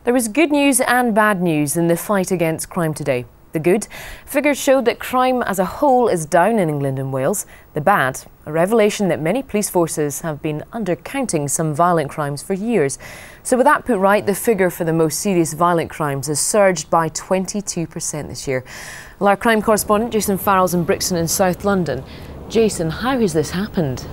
There was good news and bad news in the fight against crime today. The good, figures showed that crime as a whole is down in England and Wales. The bad, a revelation that many police forces have been undercounting some violent crimes for years. So with that put right, the figure for the most serious violent crimes has surged by 22% this year. Well, our crime correspondent Jason Farrell's in Brixton in South London. Jason, how has this happened?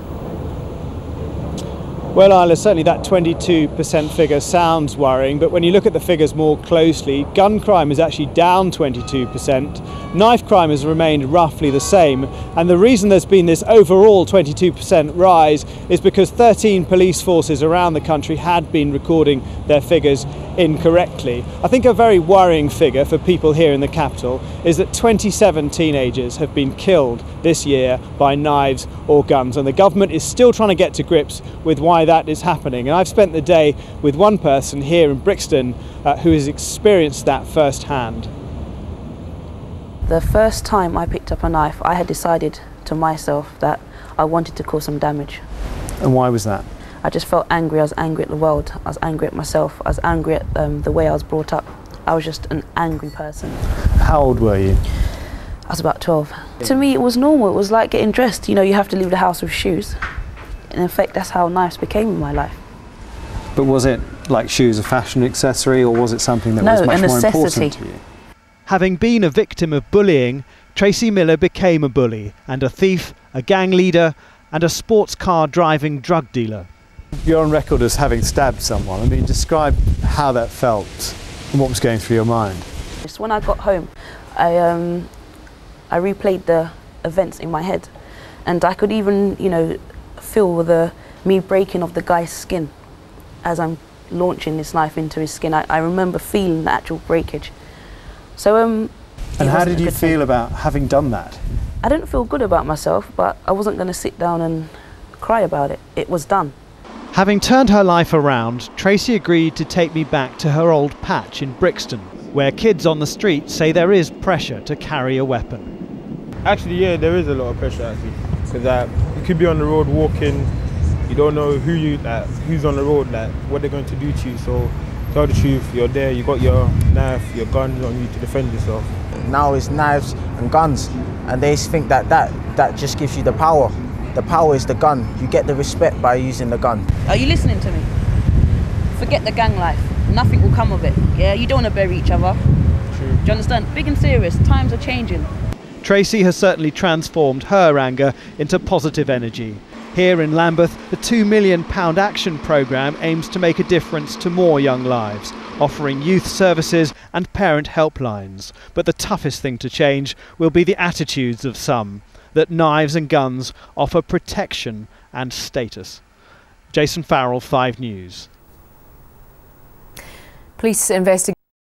Well, Isla, certainly that 22% figure sounds worrying, but when you look at the figures more closely, gun crime is actually down 22%, knife crime has remained roughly the same, and the reason there's been this overall 22% rise is because 13 police forces around the country had been recording their figures incorrectly. I think a very worrying figure for people here in the capital is that 27 teenagers have been killed this year by knives or guns, and the government is still trying to get to grips with why that is happening. And I've spent the day with one person here in Brixton who has experienced that firsthand. The first time I picked up a knife, I had decided to myself that I wanted to cause some damage. And why was that? I just felt angry. I was angry at the world. I was angry at myself. I was angry at the way I was brought up. I was just an angry person. How old were you? I was about 12. To me, it was normal. It was like getting dressed. You know, you have to leave the house with shoes. And in fact, that's how knives became in my life. But was it like shoes a fashion accessory, or was it something that was much more important to you? Having been a victim of bullying, Tracey Miller became a bully and a thief, a gang leader and a sports car driving drug dealer. You're on record as having stabbed someone. I mean, describe how that felt and what was going through your mind. Just when I got home, I replayed the events in my head, and I could even, you know, feel me breaking of the guy's skin as I'm launching this knife into his skin. I remember feeling the actual breakage. So and how did you feel about having done that? I didn't feel good about myself, but I wasn't going to sit down and cry about it. It was done. Having turned her life around, Tracey agreed to take me back to her old patch in Brixton, where kids on the street say there is pressure to carry a weapon. Actually, yeah, there is a lot of pressure actually, because you could be on the road walking, you don't know who's on the road, what they're going to do to you. So tell the truth, you're there, you got your knife, your guns on you to defend yourself. Now it's knives and guns, and they think that just gives you the power. The power is the gun. You get the respect by using the gun. Are you listening to me? Forget the gang life. Nothing will come of it. Yeah, you don't want to bury each other. True. Do you understand? Big and serious. Times are changing. Tracey has certainly transformed her anger into positive energy. Here in Lambeth, the £2 million action programme aims to make a difference to more young lives, offering youth services and parent helplines. But the toughest thing to change will be the attitudes of some, that knives and guns offer protection and status. Jason Farrell, 5 News. Police investigate